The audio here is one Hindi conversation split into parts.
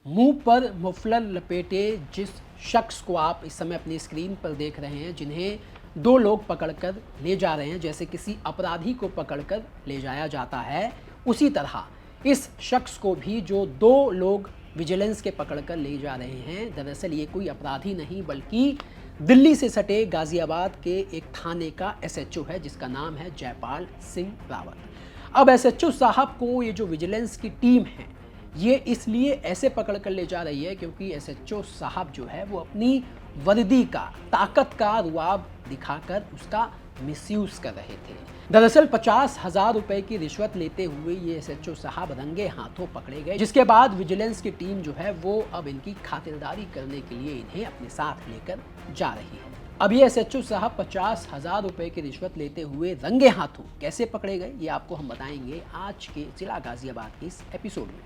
मुंह पर मफलर लपेटे जिस शख्स को आप इस समय अपनी स्क्रीन पर देख रहे हैं, जिन्हें दो लोग पकड़कर ले जा रहे हैं, जैसे किसी अपराधी को पकड़कर ले जाया जाता है, उसी तरह इस शख्स को भी जो दो लोग विजिलेंस के पकड़कर ले जा रहे हैं, दरअसल ये कोई अपराधी नहीं बल्कि दिल्ली से सटे गाजियाबाद के एक थाने का एसएचओ है, जिसका नाम है जयपाल सिंह रावत। अब एसएचओ साहब को ये जो विजिलेंस की टीम है, ये इसलिए ऐसे पकड़ कर ले जा रही है क्योंकि एसएचओ साहब जो है वो अपनी वर्दी का, ताकत का रुआब दिखाकर उसका मिसयूज कर रहे थे। दरअसल 50,000 रुपए की रिश्वत लेते हुए ये एसएचओ साहब रंगे हाथों पकड़े गए, जिसके बाद विजिलेंस की टीम जो है वो अब इनकी खातिरदारी करने के लिए इन्हें अपने साथ लेकर जा रही है। अब ये एसएचओ साहब 50,000 रुपए की रिश्वत लेते हुए रंगे हाथों कैसे पकड़े गए, ये आपको हम बताएंगे आज के जिला गाजियाबाद के इस एपिसोड में।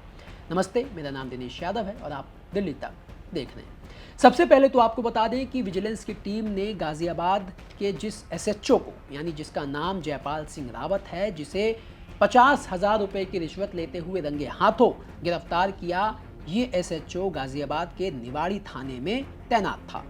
नमस्ते, मेरा नाम दिनेश यादव है और आप दिल्ली तक देख रहे हैं। सबसे पहले तो आपको बता दें कि विजिलेंस की टीम ने गाजियाबाद के जिस एसएचओ को, यानी जिसका नाम जयपाल सिंह रावत है, जिसे 50,000 रुपए की रिश्वत लेते हुए रंगे हाथों गिरफ्तार किया, ये एसएचओ गाजियाबाद के निवाड़ी थाने में तैनात था।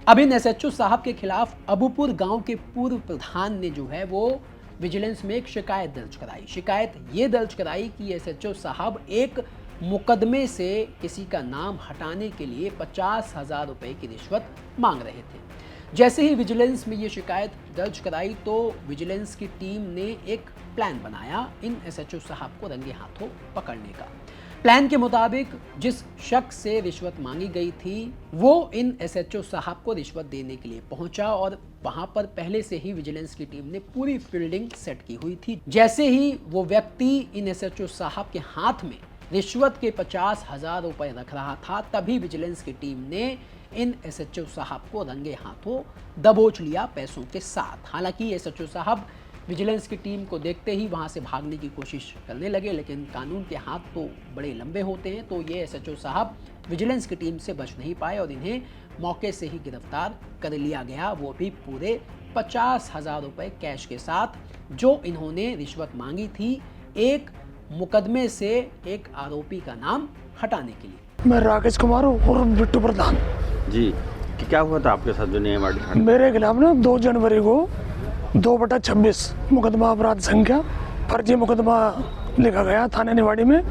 अब इन एसएचओ साहब के खिलाफ अबूपुर गांव के पूर्व प्रधान ने जो है वो विजिलेंस में एक शिकायत दर्ज कराई। शिकायत ये दर्ज कराई कि एसएचओ साहब एक मुकदमे से किसी का नाम हटाने के लिए 50,000 रुपए की रिश्वत मांग रहे थे। जैसे ही विजिलेंस में ये शिकायत दर्ज कराई तो विजिलेंस की टीम ने एक प्लान बनाया इन एसएचओ साहब को रंगे हाथों पकड़ने का। प्लान के मुताबिक जिस शख्स से रिश्वत मांगी गई थी वो इन एसएचओ साहब को रिश्वत देने के लिए पहुंचा और वहां पर पहले से ही विजिलेंस की टीम ने पूरी फील्डिंग सेट की हुई थी। जैसे ही वो व्यक्ति इन एसएचओ साहब के हाथ में रिश्वत के 50,000 रुपए रख रहा था, तभी विजिलेंस की टीम ने इन एसएचओ साहब को रंगे हाथों दबोच लिया पैसों के साथ। हालांकि एसएचओ साहब विजिलेंस की टीम को देखते ही वहां से भागने की कोशिश करने लगे, लेकिन कानून के हाथ तो बड़े लंबे होते हैं, तो ये एसएचओ साहब विजिलेंस की टीम से बच नहीं पाए और इन्हें मौके से ही गिरफ्तार कर लिया गया, वो भी पूरे 50,000 रुपए कैश के साथ, जो इन्होंने रिश्वत मांगी थी एक मुकदमे से एक आरोपी का नाम हटाने के लिए। मैं राकेश कुमार और बिट्टू प्रधान जी। कि क्या हुआ था आपके साथ जो नियम मेरे खिलाफ ना 2 जनवरी को 2/26 मुकदमा अपराध संख्या फर्जी मुकदमा लिखा गया थाने निवाड़ी में,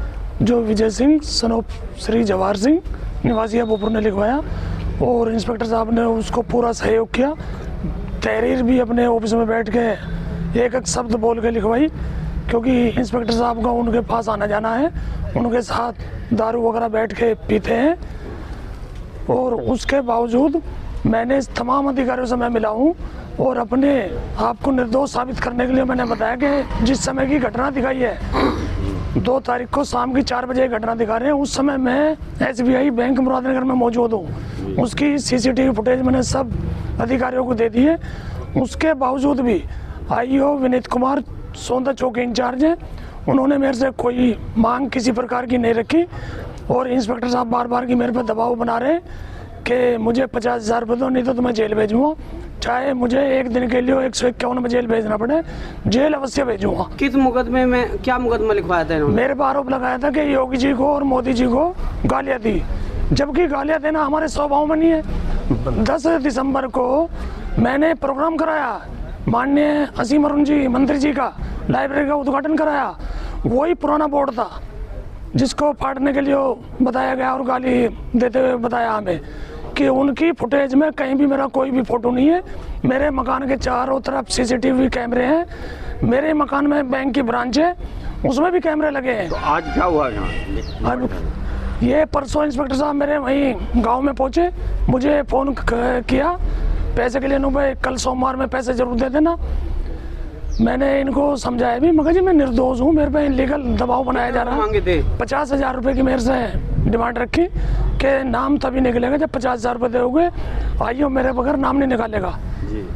जो विजय सिंह सनोप श्री जवाहर सिंह निवासी अबूपुर ने लिखवाया और इंस्पेक्टर साहब ने उसको पूरा सहयोग किया। तहरीर भी अपने ऑफिस में बैठ के एक एक शब्द बोल के लिखवाई, क्योंकि इंस्पेक्टर साहब का उनके पास आना जाना है, उनके साथ दारू वगैरह बैठ के पीते हैं। और उसके बावजूद मैंने तमाम अधिकारियों से मैं मिला हूँ और अपने आप को निर्दोष साबित करने के लिए मैंने बताया कि जिस समय की घटना दिखाई है 2 तारीख को शाम की 4 बजे घटना दिखा रहे हैं, उस समय मैं SBI बैंक मुरादनगर में मौजूद हूँ। उसकी CCTV फुटेज मैंने सब अधिकारियों को दे दी है। उसके बावजूद भी IO विनीत कुमार सोंदा चौक इंचार्ज है, उन्होंने मेरे से कोई मांग किसी प्रकार की नहीं रखी और इंस्पेक्टर साहब बार बार की मेरे पर दबाव बना रहे कि मुझे 50,000 रुपये दो, नहीं तो मैं जेल भेजूँगा, चाहे मुझे एक दिन के लिए 151 में जेल भेजना पड़े, जेल अवश्य भेजूँगा। किस मुकदमे में, क्या मुकदमा लिखवाया था इन्होंने? मेरे पर आरोप लगाया था कि योगी जी को और मोदी जी को गालियाँ दी, जबकि गालियाँ देना हमारे स्वभाव में नहीं है। 10 दिसंबर को मैंने प्रोग्राम कराया, माननीय असीम अरुण जी मंत्री जी का लाइब्रेरी का उद्घाटन कराया, वही पुराना बोर्ड था जिसको फाड़ने के लिए बताया गया और गाली देते हुए बताया हमें कि उनकी फुटेज में कहीं भी मेरा कोई भी फोटो नहीं है। मेरे मकान के चारों तरफ CCTV कैमरे हैं, मेरे मकान में बैंक की ब्रांच है, उसमें भी कैमरे लगे हैं। तो आज क्या हुआ यहाँ? अब ये परसों इंस्पेक्टर साहब मेरे वहीं गांव में पहुंचे, मुझे फ़ोन किया पैसे के लिए, भाई कल सोमवार में पैसे जरूर दे देना। मैंने इनको समझाया भी, मगर जी मैं निर्दोष हूँ, मेरे पे इलीगल दबाव बनाया जा रहा है। 50,000 रुपये की मेरे से डिमांड रखी कि नाम तभी निकलेगा जब 50,000 रुपये दोगे, आइयो मेरे बगैर नाम नहीं निकालेगा जी,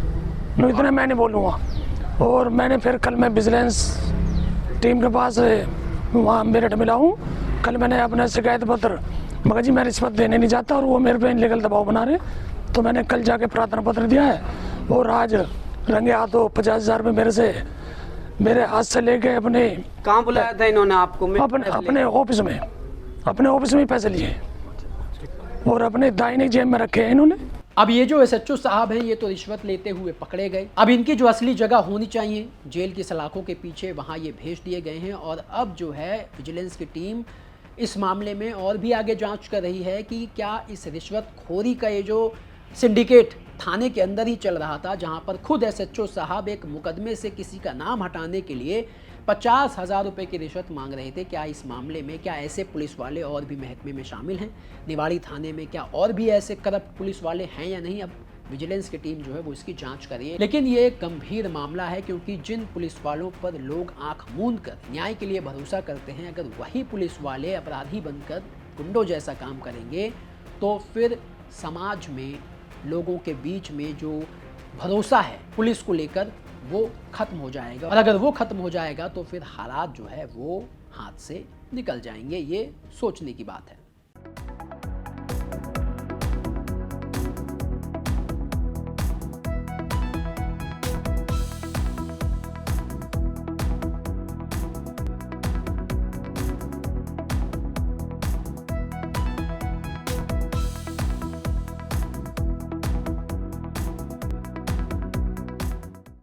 नहीं इतने मैं नहीं बोलूँगा। और मैंने फिर कल मैं विजिलेंस टीम के पास वहाँ मेरठ मिला हूँ, कल मैंने अपना शिकायत पत्र, मगर जी मैं रिश्वत देने नहीं चाहता और वो मेरे पे इलीगल दबाव बना रहे, तो मैंने कल जाके प्रार्थना पत्र दिया है और आज रंगे हाथों 50,000 रुपये मेरे से मेरे हाथ से लेके अपने कहाँ बुलाया था इन्होंने आपको? अपने ऑफिस में अपने ऑफिस में ही पैसे लिए और अपने दाहिने जेब में रखे हैं इन्होंने। अब ये जो एसएचओ साहब हैं ये तो रिश्वत लेते हुए पकड़े गए। अब इनकी जो असली जगह होनी चाहिए जेल की सलाखों के पीछे, वहाँ ये भेज दिए गए हैं। और अब जो है विजिलेंस की टीम इस मामले में और भी आगे जांच कर रही है कि क्या इस रिश्वतखोरी का ये जो सिंडिकेट थाने के अंदर ही चल रहा था, जहां पर खुद एसएचओ साहब एक मुकदमे से किसी का नाम हटाने के लिए 50,000 रुपये की रिश्वत मांग रहे थे। क्या इस मामले में क्या ऐसे पुलिस वाले और भी महकमे में शामिल हैं? निवाड़ी थाने में क्या और भी ऐसे करप्ट पुलिस वाले हैं या नहीं? अब विजिलेंस की टीम जो है वो इसकी जांच कर रही है। लेकिन ये एक गंभीर मामला है, क्योंकि जिन पुलिस वालों पर लोग आंख मूंद कर न्याय के लिए भरोसा करते हैं, अगर वही पुलिस वाले अपराधी बनकर गुंडों जैसा काम करेंगे तो फिर समाज में लोगों के बीच में जो भरोसा है पुलिस को लेकर वो खत्म हो जाएगा। और अगर वो खत्म हो जाएगा तो फिर हालात जो है वो हाथ से निकल जाएंगे। ये सोचने की बात है।